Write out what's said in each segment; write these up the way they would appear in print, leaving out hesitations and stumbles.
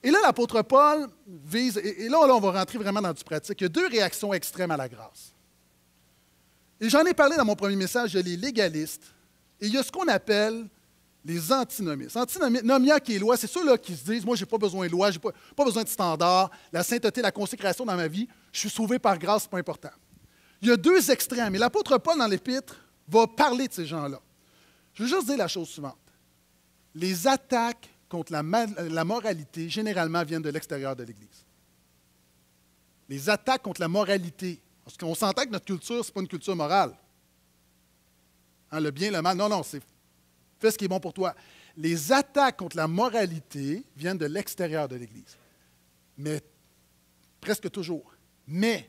Et là, l'apôtre Paul vise, et là, on va rentrer vraiment dans du pratique. Il y a deux réactions extrêmes à la grâce. Et j'en ai parlé dans mon premier message, il y a les légalistes, et il y a ce qu'on appelle les antinomistes. Antinomia qui est loi, c'est ceux-là qui se disent, moi, je n'ai pas besoin de loi, je n'ai pas besoin de standards, la sainteté, la consécration dans ma vie, je suis sauvé par grâce, ce n'est pas important. Il y a deux extrêmes, et l'apôtre Paul, dans l'Épître, va parler de ces gens-là. Je veux juste dire la chose suivante. Les attaques contre la moralité, généralement, viennent de l'extérieur de l'Église. Les attaques contre la moralité, parce qu'on s'entend que notre culture, ce n'est pas une culture morale. Hein, le bien, le mal, non, c'est fais ce qui est bon pour toi. Les attaques contre la moralité viennent de l'extérieur de l'Église. Mais, presque toujours. Mais,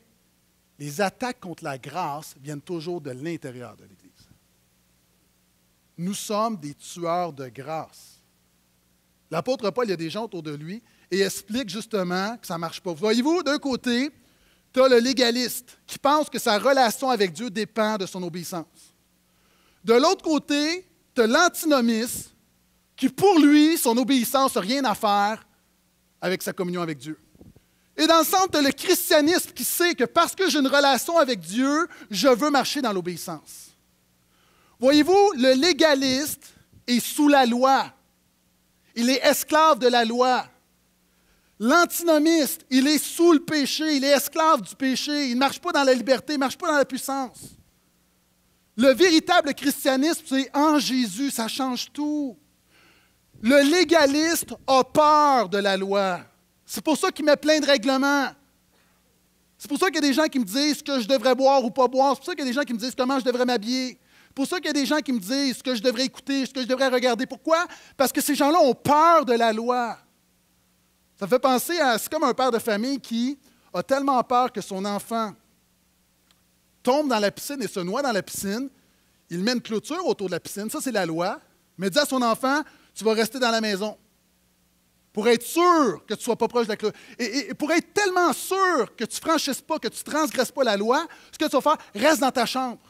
les attaques contre la grâce viennent toujours de l'intérieur de l'Église. Nous sommes des tueurs de grâce. L'apôtre Paul, il y a des gens autour de lui et explique justement que ça ne marche pas. Voyez-vous, d'un côté, tu as le légaliste qui pense que sa relation avec Dieu dépend de son obéissance. De l'autre côté, tu as l'antinomiste qui, pour lui, son obéissance n'a rien à faire avec sa communion avec Dieu. Et dans le centre, tu as le christianisme qui sait que parce que j'ai une relation avec Dieu, je veux marcher dans l'obéissance. Voyez-vous, le légaliste est sous la loi. Il est esclave de la loi. L'antinomiste, il est sous le péché, il est esclave du péché, il ne marche pas dans la liberté, il ne marche pas dans la puissance. Le véritable christianisme, c'est en Jésus, ça change tout. Le légaliste a peur de la loi. C'est pour ça qu'il met plein de règlements. C'est pour ça qu'il y a des gens qui me disent ce que je devrais boire ou pas boire. C'est pour ça qu'il y a des gens qui me disent comment je devrais m'habiller. C'est pour ça qu'il y a des gens qui me disent ce que je devrais écouter, ce que je devrais regarder. Pourquoi? Parce que ces gens-là ont peur de la loi. Ça me fait penser à, c'est comme un père de famille qui a tellement peur que son enfant tombe dans la piscine et se noie dans la piscine. Il met une clôture autour de la piscine. Ça, c'est la loi. Mais dit à son enfant, tu vas rester dans la maison. Pour être sûr que tu ne sois pas proche de la clôture. Et pour être tellement sûr que tu ne franchisses pas, que tu ne transgresses pas la loi, ce que tu vas faire, reste dans ta chambre.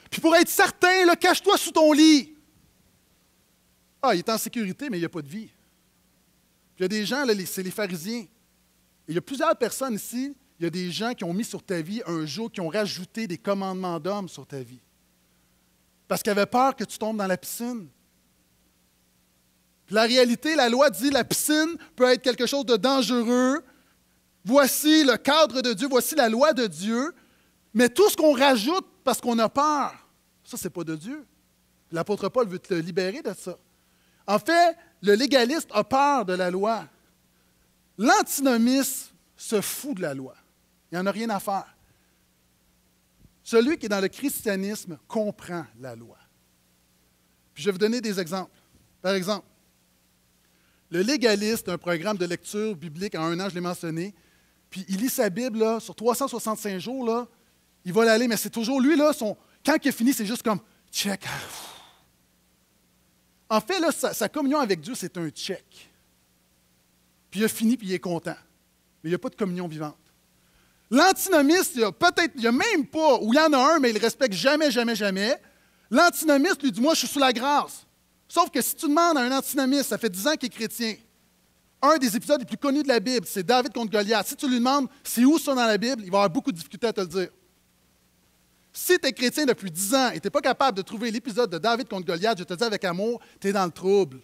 Puis pour être certain, là, cache-toi sous ton lit. Ah, il est en sécurité, mais il n'y a pas de vie. Puis il y a des gens, là, c'est les pharisiens. Et il y a plusieurs personnes ici, il y a des gens qui ont mis sur ta vie un joug, qui ont rajouté des commandements d'hommes sur ta vie. Parce qu'ils avaient peur que tu tombes dans la piscine. Puis la réalité, la loi dit, la piscine peut être quelque chose de dangereux. Voici le cadre de Dieu, voici la loi de Dieu. Mais tout ce qu'on rajoute parce qu'on a peur, ça, ce n'est pas de Dieu. L'apôtre Paul veut te libérer de ça. En fait, le légaliste a peur de la loi. L'antinomiste se fout de la loi. Il n'en a rien à faire. Celui qui est dans le christianisme comprend la loi. Puis je vais vous donner des exemples. Par exemple, le légaliste a un programme de lecture biblique en 1 an, je l'ai mentionné, puis il lit sa Bible là, sur 365 jours, là, il va l'aller, mais c'est toujours lui, là, quand il a fini, c'est juste comme check. En fait, là, sa communion avec Dieu, c'est un check. Puis il a fini, puis il est content. Mais il n'y a pas de communion vivante. L'antinomiste, il n'y a même pas, ou il y en a un, mais il ne respecte jamais, jamais, jamais. L'antinomiste lui dit, moi, je suis sous la grâce. Sauf que si tu demandes à un antinomiste, ça fait 10 ans qu'il est chrétien, un des épisodes les plus connus de la Bible, c'est David contre Goliath. Si tu lui demandes, c'est où ça dans la Bible, il va avoir beaucoup de difficultés à te le dire. Si tu es chrétien depuis 10 ans et tu n'es pas capable de trouver l'épisode de David contre Goliath, je te dis avec amour, tu es dans le trouble.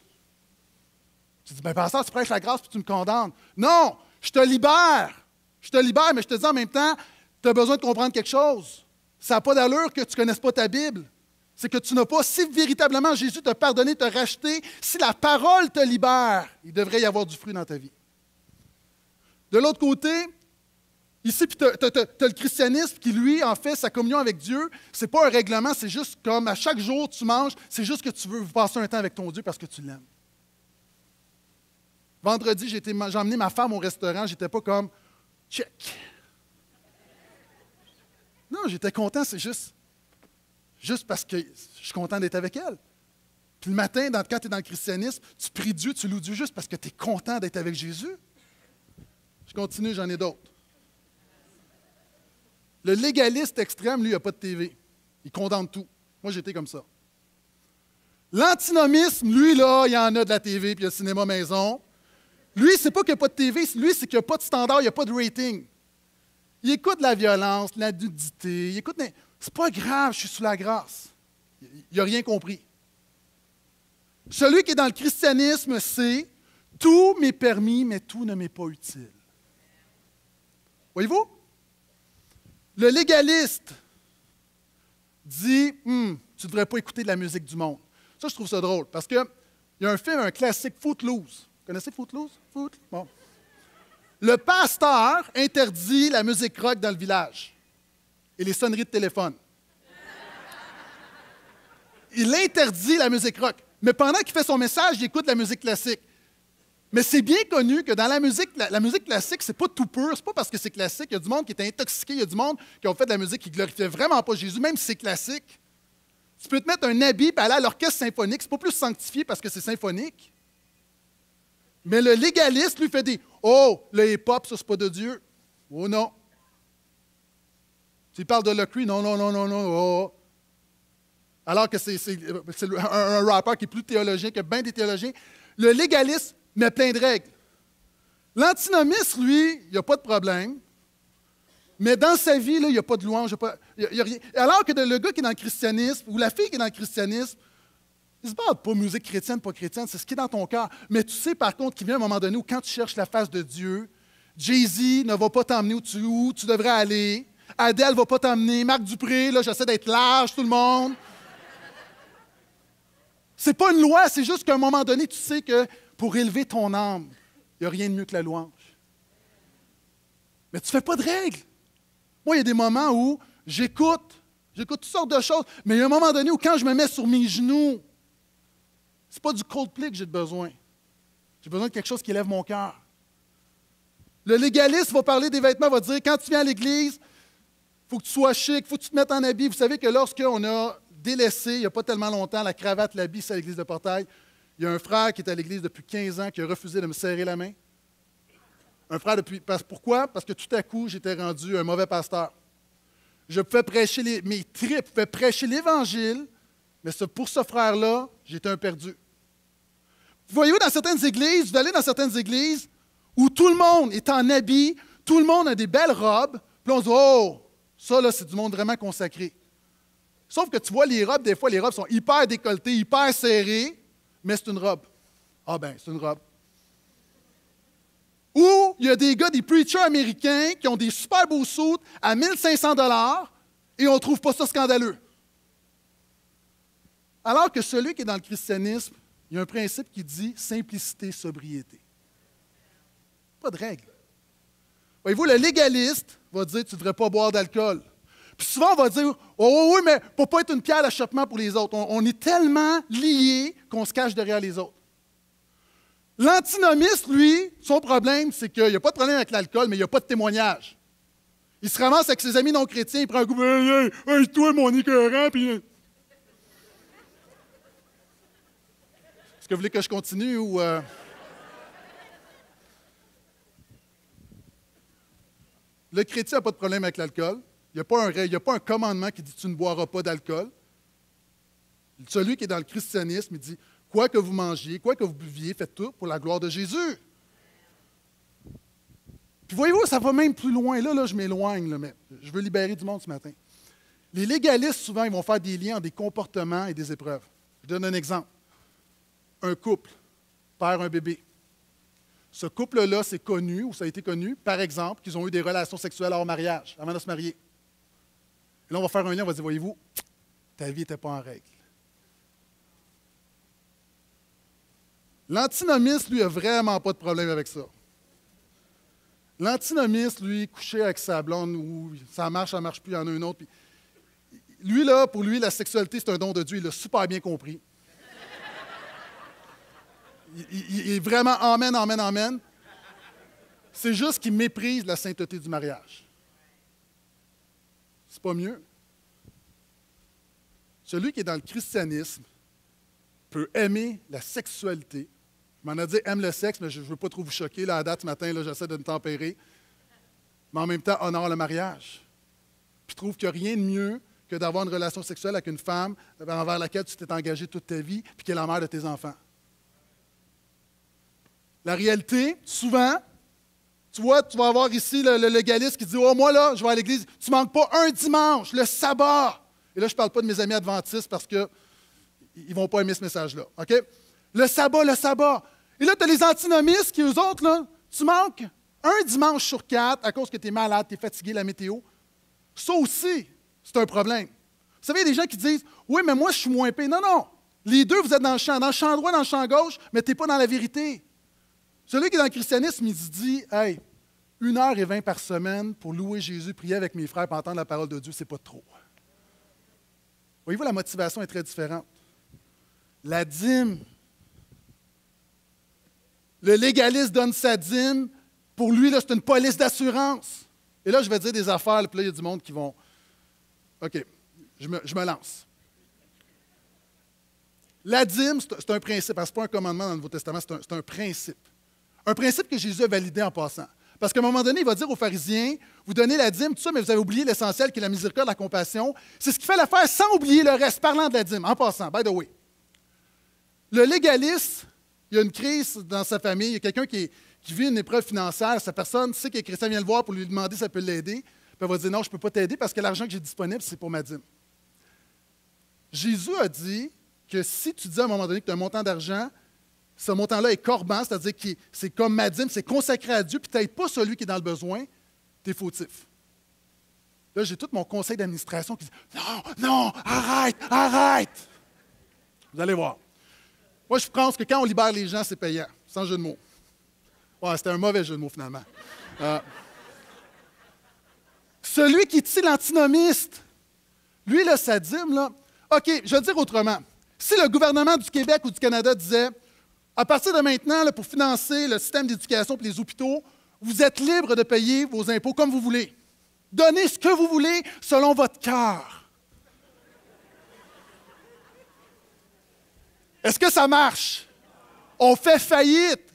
Tu dis, bien, pasteur, tu prêches la grâce puis tu me condamnes. Non, je te libère. Je te libère, mais je te dis en même temps, tu as besoin de comprendre quelque chose. Ça n'a pas d'allure que tu ne connaisses pas ta Bible. C'est que tu n'as pas, si véritablement Jésus t'a pardonné, t'a racheté, si la parole te libère, il devrait y avoir du fruit dans ta vie. De l'autre côté, ici, tu as le christianisme qui, lui, en fait, sa communion avec Dieu, ce n'est pas un règlement, c'est juste comme à chaque jour tu manges, c'est juste que tu veux passer un temps avec ton Dieu parce que tu l'aimes. Vendredi, j'ai emmené ma femme au restaurant, j'étais pas comme check. Non, j'étais content, c'est juste parce que je suis content d'être avec elle. Puis le matin, quand tu es dans le christianisme, tu pries Dieu, tu loues Dieu juste parce que tu es content d'être avec Jésus. Je continue, j'en ai d'autres. Le légaliste extrême, lui, il n'a pas de TV. Il condamne tout. Moi, j'étais comme ça. L'antinomisme, lui, là, il y en a de la TV, puis il y a le cinéma maison. Lui, c'est pas qu'il n'y a pas de TV, lui, c'est qu'il n'y a pas de standard, il n'y a pas de rating. Il écoute la violence, la nudité, il écoute... C'est pas grave, je suis sous la grâce. Il n'a rien compris. Celui qui est dans le christianisme, c'est « tout m'est permis, mais tout ne m'est pas utile ». Voyez-vous? Le légaliste dit « tu ne devrais pas écouter de la musique du monde ». Ça, je trouve ça drôle, parce qu'il y a un film, un classique, Footloose. Vous connaissez Footloose? Bon. Le pasteur interdit la musique rock dans le village et les sonneries de téléphone. Il interdit la musique rock. Mais pendant qu'il fait son message, il écoute la musique classique. Mais c'est bien connu que dans la musique classique, c'est pas tout pur, c'est pas parce que c'est classique. Il y a du monde qui est intoxiqué, il y a du monde qui ont fait de la musique qui ne glorifiait vraiment pas Jésus, même si c'est classique. Tu peux te mettre un habit et aller à l'orchestre symphonique, c'est pas plus sanctifié parce que c'est symphonique. Mais le légaliste, lui, fait des « Oh, le hip-hop, ça, c'est pas de Dieu. Oh non. » Tu parles de Lecrae, non, non, non, non, non, oh. Alors que c'est un rappeur qui est plus théologien que bien des théologiens. Le légaliste met plein de règles. L'antinomiste, lui, il n'y a pas de problème. Mais dans sa vie, là, il n'y a pas de louange, il n'y a rien. Alors que le gars qui est dans le christianisme, ou la fille qui est dans le christianisme, il ne se parle pas musique chrétienne, pas chrétienne, c'est ce qui est dans ton cœur. Mais tu sais, par contre, qu'il vient un moment donné où, quand tu cherches la face de Dieu, Jay-Z ne va pas t'emmener où tu devrais aller. Adèle ne va pas t'emmener. Marc Dupré, là, j'essaie d'être large, tout le monde. C'est pas une loi, c'est juste qu'à un moment donné, tu sais que pour élever ton âme, il n'y a rien de mieux que la louange. Mais tu ne fais pas de règles. Moi, il y a des moments où j'écoute toutes sortes de choses, mais il y a un moment donné où quand je me mets sur mes genoux, c'est pas du Coldplay que j'ai besoin. J'ai besoin de quelque chose qui élève mon cœur. Le légaliste va parler des vêtements, va dire, quand tu viens à l'Église, il faut que tu sois chic, il faut que tu te mettes en habit. Vous savez que lorsqu'on a délaissé, il n'y a pas tellement longtemps, la cravate, l'habit, c'est à l'Église de Portail, il y a un frère qui est à l'Église depuis 15 ans qui a refusé de me serrer la main. Un frère depuis... Pourquoi? Parce que tout à coup, j'étais rendu un mauvais pasteur. Je pouvais prêcher mes tripes, je pouvais prêcher l'Évangile, mais pour ce frère-là, j'étais un perdu. Vous voyez, dans certaines églises, vous allez dans certaines églises où tout le monde est en habit, tout le monde a des belles robes, puis on se dit, oh, ça, là, c'est du monde vraiment consacré. Sauf que tu vois, les robes, des fois, les robes sont hyper décolletées, hyper serrées, mais c'est une robe. Ah ben, c'est une robe. Ou il y a des gars, des preachers américains qui ont des super beaux suits à 1500 $ et on ne trouve pas ça scandaleux. Alors que celui qui est dans le christianisme, il y a un principe qui dit simplicité, sobriété. Pas de règle. Voyez-vous, le légaliste va dire tu ne devrais pas boire d'alcool. Puis souvent, on va dire oh oui, mais pour ne pas être une pierre d'achoppement pour les autres. On est tellement liés qu'on se cache derrière les autres. L'antinomiste, lui, son problème, c'est qu'il n'y a pas de problème avec l'alcool, mais il n'y a pas de témoignage. Il se ramasse avec ses amis non chrétiens, il prend un coup, hey, toi, mon écœurant, puis. Est-ce que vous voulez que je continue ou. Le chrétien n'a pas de problème avec l'alcool. Il n'y a pas un commandement qui dit tu ne boiras pas d'alcool. Celui qui est dans le christianisme, il dit quoi que vous mangiez, quoi que vous buviez, faites tout pour la gloire de Jésus. Puis voyez-vous, ça va même plus loin. Là je m'éloigne, mais je veux libérer du monde ce matin. Les légalistes, souvent, ils vont faire des liens entre des comportements et des épreuves. Je donne un exemple. Un couple perd un bébé. Ce couple-là, c'est connu, ou ça a été connu, par exemple, qu'ils ont eu des relations sexuelles hors mariage, avant de se marier. Et là, on va faire un lien, on va dire, voyez-vous, ta vie n'était pas en règle. L'antinomiste, lui, n'a vraiment pas de problème avec ça. L'antinomiste, lui, couché avec sa blonde, ou ça marche plus, il y en a une autre. Puis, lui, là, pour lui, la sexualité, c'est un don de Dieu, il l'a super bien compris. Il est vraiment amen, amen, amen. C'est juste qu'il méprise la sainteté du mariage. C'est pas mieux. Celui qui est dans le christianisme peut aimer la sexualité. Je m'en ai dit aime le sexe, mais je ne veux pas trop vous choquer. Là, à date, ce matin, là, j'essaie de me tempérer. Mais en même temps, honore le mariage. Puis je trouve qu'il n'y a rien de mieux que d'avoir une relation sexuelle avec une femme envers laquelle tu t'es engagé toute ta vie, puis qui est la mère de tes enfants. La réalité, souvent, tu vois, tu vas avoir ici le légaliste qui dit « Oh, moi, là, je vais à l'église. Tu ne manques pas un dimanche, le sabbat. » Et là, je ne parle pas de mes amis adventistes parce qu'ils ne vont pas aimer ce message-là. OK? Le sabbat, le sabbat. Et là, tu as les antinomistes qui, eux autres, là, tu manques un dimanche sur 4 à cause que tu es malade, tu es fatigué, la météo. Ça aussi, c'est un problème. Vous savez, il y a des gens qui disent « Oui, mais moi, je suis moins payé. » Non, non. Les deux, vous êtes dans le champ droit, dans le champ gauche, mais tu n'es pas dans la vérité. Celui qui est dans le christianisme, il se dit « Hey, 1h20 par semaine pour louer Jésus, prier avec mes frères, pour entendre la parole de Dieu, c'est pas trop. » Voyez-vous, la motivation est très différente. La dîme. Le légaliste donne sa dîme. Pour lui, là, c'est une police d'assurance. Et là, je vais dire des affaires, puis là, il y a du monde qui vont... OK, je me lance. La dîme, c'est un principe. Ce n'est pas un commandement dans le Nouveau Testament, c'est un principe. Un principe que Jésus a validé en passant. Parce qu'à un moment donné, il va dire aux pharisiens, vous donnez la dîme, tout ça, mais vous avez oublié l'essentiel qui est la miséricorde, la compassion. C'est ce qui fait l'affaire sans oublier le reste, parlant de la dîme, en passant, by the way. Le légaliste, il y a une crise dans sa famille, il y a quelqu'un qui vit une épreuve financière, sa personne sait que Christian vient le voir pour lui demander si ça peut l'aider, puis elle va dire non, je ne peux pas t'aider parce que l'argent que j'ai disponible, c'est pour ma dîme. Jésus a dit que si tu dis à un moment donné que tu as un montant d'argent, ce montant-là est corbant, c'est-à-dire que c'est comme ma dîme, c'est consacré à Dieu, puis tu n'aides pas celui qui est dans le besoin, tu es fautif. Là, j'ai tout mon conseil d'administration qui dit non, non, arrête, arrête. Vous allez voir. Moi, je pense que quand on libère les gens, c'est payant, sans jeu de mots. Ouais, c'était un mauvais jeu de mots, finalement. Celui qui tire l'antinomiste, lui, là, sa dîme, là. OK, je vais dire autrement. Si le gouvernement du Québec ou du Canada disait à partir de maintenant, là, pour financer le système d'éducation et les hôpitaux, vous êtes libre de payer vos impôts comme vous voulez. Donnez ce que vous voulez selon votre cœur. Est-ce que ça marche? On fait faillite.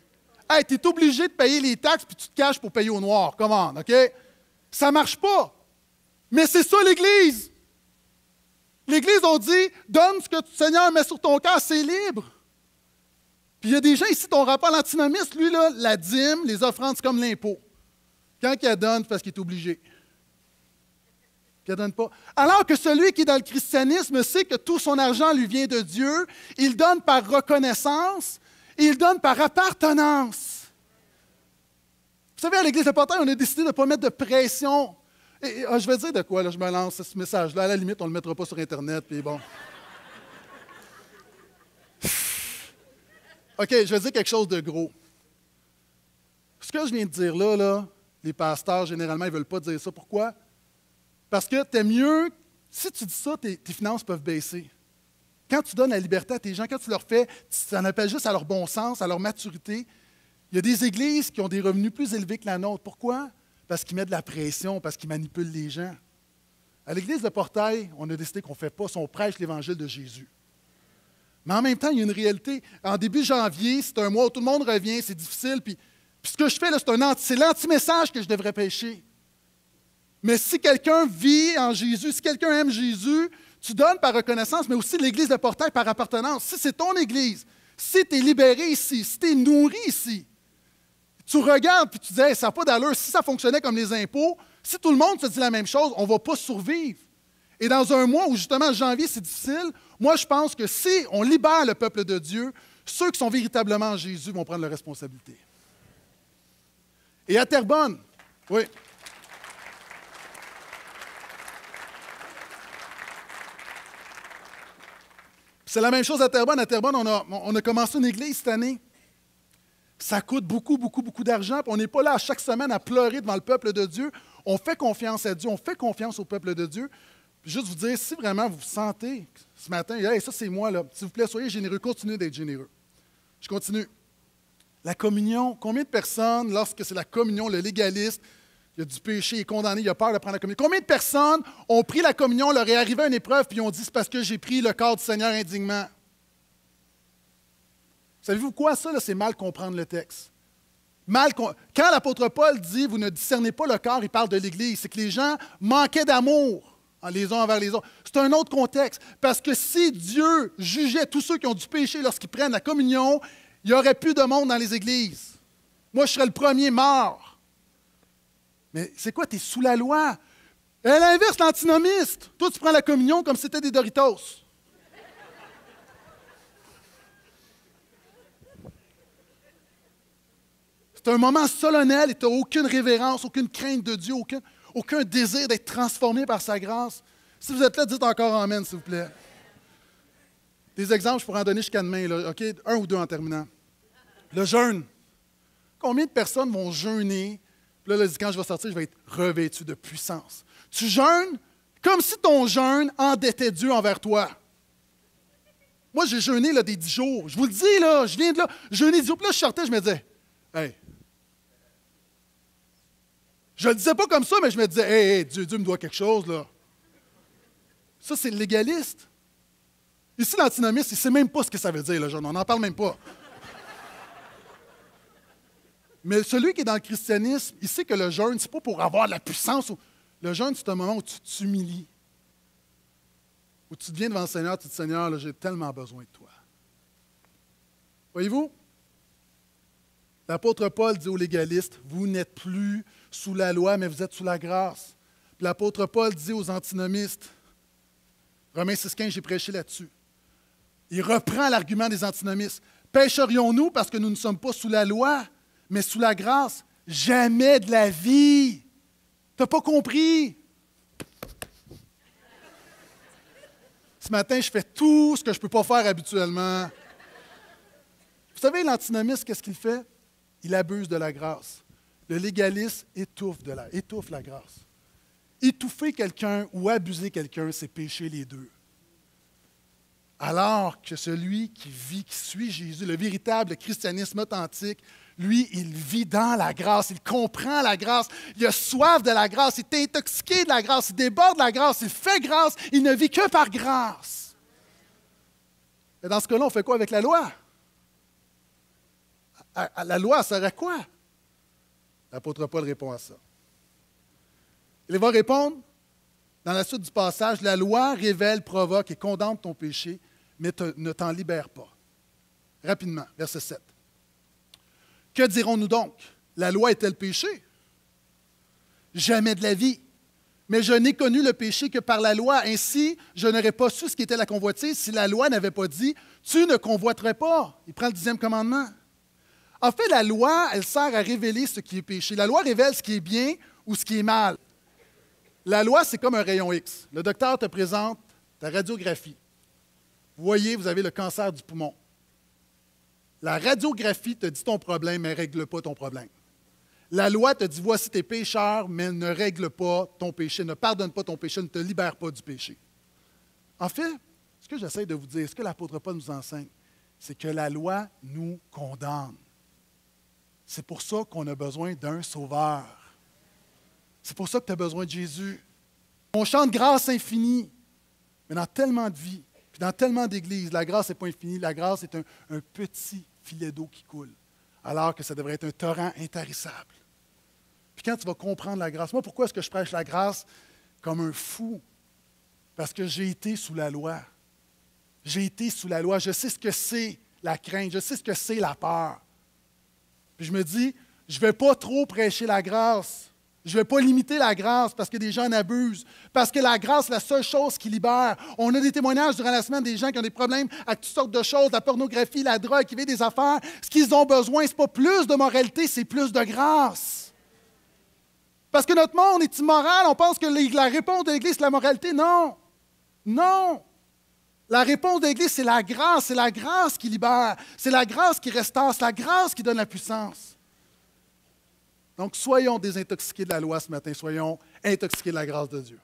Hey, tu es obligé de payer les taxes puis tu te caches pour payer au noir. Comment, OK? Ça ne marche pas. Mais c'est ça l'Église. L'Église, on dit, donne ce que le Seigneur met sur ton cœur, c'est libre. Puis il y a des gens ici, ton rapport à l'antinomiste, lui, là, la dîme, les offrandes, c'est comme l'impôt. Quand il la donne, c'est parce qu'il est obligé. Il ne donne pas. Alors que celui qui est dans le christianisme sait que tout son argent lui vient de Dieu, il donne par reconnaissance et il donne par appartenance. Vous savez, à l'Église de Portail, on a décidé de ne pas mettre de pression. Je vais dire de quoi, là, je me lance ce message-là. À la limite, on ne le mettra pas sur Internet, puis bon. OK, je vais dire quelque chose de gros. Ce que je viens de dire là, les pasteurs, généralement, ils ne veulent pas dire ça. Pourquoi? Parce que tu es mieux, si tu dis ça, tes finances peuvent baisser. Quand tu donnes la liberté à tes gens, quand tu leur fais, tu en appelles juste à leur bon sens, à leur maturité, il y a des églises qui ont des revenus plus élevés que la nôtre. Pourquoi? Parce qu'ils mettent de la pression, parce qu'ils manipulent les gens. À l'Église de Portail, on a décidé qu'on ne fait pas ça, on prêche l'Évangile de Jésus. Mais en même temps, il y a une réalité. En début janvier, c'est un mois où tout le monde revient, c'est difficile. Puis ce que je fais, là, c'est l'anti-message que je devrais prêcher. Mais si quelqu'un vit en Jésus, si quelqu'un aime Jésus, tu donnes par reconnaissance, mais aussi l'Église de Portail par appartenance. Si c'est ton Église, si tu es libéré ici, si tu es nourri ici, tu regardes et tu dis hey, ça n'a pas d'allure. Si ça fonctionnait comme les impôts, si tout le monde se dit la même chose, on ne va pas survivre. Et dans un mois où justement janvier c'est difficile, moi je pense que si on libère le peuple de Dieu, ceux qui sont véritablement en Jésus vont prendre leurs responsabilités. Et à Terrebonne, oui. C'est la même chose à Terrebonne. À Terrebonne, on a commencé une église cette année. Ça coûte beaucoup, beaucoup, beaucoup d'argent. On n'est pas là à chaque semaine à pleurer devant le peuple de Dieu. On fait confiance à Dieu, on fait confiance au peuple de Dieu. Puis juste vous dire, si vraiment vous sentez ce matin, hey, ça c'est moi, là. S'il vous plaît, soyez généreux, continuez d'être généreux. Je continue. La communion, combien de personnes, lorsque c'est la communion, le légaliste, il y a du péché, il est condamné, il a peur de prendre la communion. Combien de personnes ont pris la communion, leur est arrivé une épreuve, puis ils ont dit, c'est parce que j'ai pris le corps du Seigneur indignement. Savez-vous quoi, ça, là, c'est mal comprendre le texte. Quand l'apôtre Paul dit, vous ne discernez pas le corps, il parle de l'Église, c'est que les gens manquaient d'amour les uns envers les autres. C'est un autre contexte, parce que si Dieu jugeait tous ceux qui ont du péché lorsqu'ils prennent la communion, il n'y aurait plus de monde dans les églises. Moi, je serais le premier mort. Mais c'est quoi? Tu es sous la loi. Et à l'inverse, l'antinomiste. Toi, tu prends la communion comme si c'était des Doritos. C'est un moment solennel et tu n'as aucune révérence, aucune crainte de Dieu, aucun désir d'être transformé par sa grâce. Si vous êtes là, dites encore Amen, s'il vous plaît. Des exemples, je pourrais en donner jusqu'à demain. Là, OK? Un ou deux en terminant. Le jeûne. Combien de personnes vont jeûner? Puis là, quand je vais sortir, je vais être revêtu de puissance. Tu jeûnes comme si ton jeûne endettait Dieu envers toi. Moi, j'ai jeûné là, des 10 jours. Je vous le dis, là, je viens de là, jeûner 10 jours. Puis là, je sortais, je me disais, hey. Je ne le disais pas comme ça, mais je me disais, hey, Dieu me doit quelque chose, là. Ça, c'est le légaliste. Ici, l'antinomiste, il ne sait même pas ce que ça veut dire, le jeûne. On n'en parle même pas. Mais celui qui est dans le christianisme, il sait que le jeûne, ce n'est pas pour avoir de la puissance. Le jeûne, c'est un moment où tu t'humilies. Où tu viens devant le Seigneur, tu te dis, Seigneur, là, j'ai tellement besoin de toi. Voyez-vous? L'apôtre Paul dit aux légalistes, vous n'êtes plus sous la loi, mais vous êtes sous la grâce. Puis l'apôtre Paul dit aux antinomistes, Romains 6,15, j'ai prêché là-dessus. Il reprend l'argument des antinomistes. Pécherions-nous parce que nous ne sommes pas sous la loi, mais sous la grâce? Jamais de la vie. Tu n'as pas compris. Ce matin, je fais tout ce que je ne peux pas faire habituellement. Vous savez, l'antinomiste, qu'est-ce qu'il fait? Il abuse de la grâce. Le légaliste étouffe la grâce. Étouffer quelqu'un ou abuser quelqu'un, c'est pécher les deux. Alors que celui qui vit, qui suit Jésus, le véritable christianisme authentique, lui, il vit dans la grâce, il comprend la grâce, il a soif de la grâce, il est intoxiqué de la grâce, il déborde de la grâce, il fait grâce, il ne vit que par grâce. Et dans ce cas-là, on fait quoi avec la loi? La loi, ça sert à quoi? L'apôtre Paul répond à ça. Il va répondre, dans la suite du passage, la loi révèle, provoque et condamne ton péché, mais ne t'en libère pas. Rapidement, verset 7. Que dirons-nous donc? La loi est-elle péché? Jamais de la vie. Mais je n'ai connu le péché que par la loi. Ainsi, je n'aurais pas su ce qu'était la convoitise si la loi n'avait pas dit « Tu ne convoiterais pas ». Il prend le 10e commandement. En fait, la loi, elle sert à révéler ce qui est péché. La loi révèle ce qui est bien ou ce qui est mal. La loi, c'est comme un rayon X. Le docteur te présente ta radiographie. Vous voyez, vous avez le cancer du poumon. La radiographie te dit ton problème, mais ne règle pas ton problème. La loi te dit, voici tes pécheurs, mais ne règle pas ton péché, ne pardonne pas ton péché, ne te libère pas du péché. En fait, ce que j'essaie de vous dire, ce que l'apôtre Paul nous enseigne, c'est que la loi nous condamne. C'est pour ça qu'on a besoin d'un sauveur. C'est pour ça que tu as besoin de Jésus. On chante grâce infinie, mais dans tellement de vies, puis dans tellement d'églises, la grâce n'est pas infinie, la grâce est un petit filet d'eau qui coule, alors que ça devrait être un torrent intarissable. Puis quand tu vas comprendre la grâce, moi, pourquoi est-ce que je prêche la grâce comme un fou? Parce que j'ai été sous la loi. J'ai été sous la loi. Je sais ce que c'est la crainte, je sais ce que c'est la peur. Puis je me dis, je ne vais pas trop prêcher la grâce. Je ne vais pas limiter la grâce parce que des gens en abusent. Parce que la grâce, c'est la seule chose qui libère. On a des témoignages durant la semaine des gens qui ont des problèmes avec toutes sortes de choses, la pornographie, la drogue, qui vivent des affaires. Ce qu'ils ont besoin, ce n'est pas plus de moralité, c'est plus de grâce. Parce que notre monde est immoral. On pense que la réponse de l'Église, c'est la moralité. Non. Non. La réponse de l'Église, c'est la grâce. C'est la grâce qui libère. C'est la grâce qui restaure. C'est la grâce qui donne la puissance. Donc, soyons désintoxiqués de la loi ce matin. Soyons intoxiqués de la grâce de Dieu.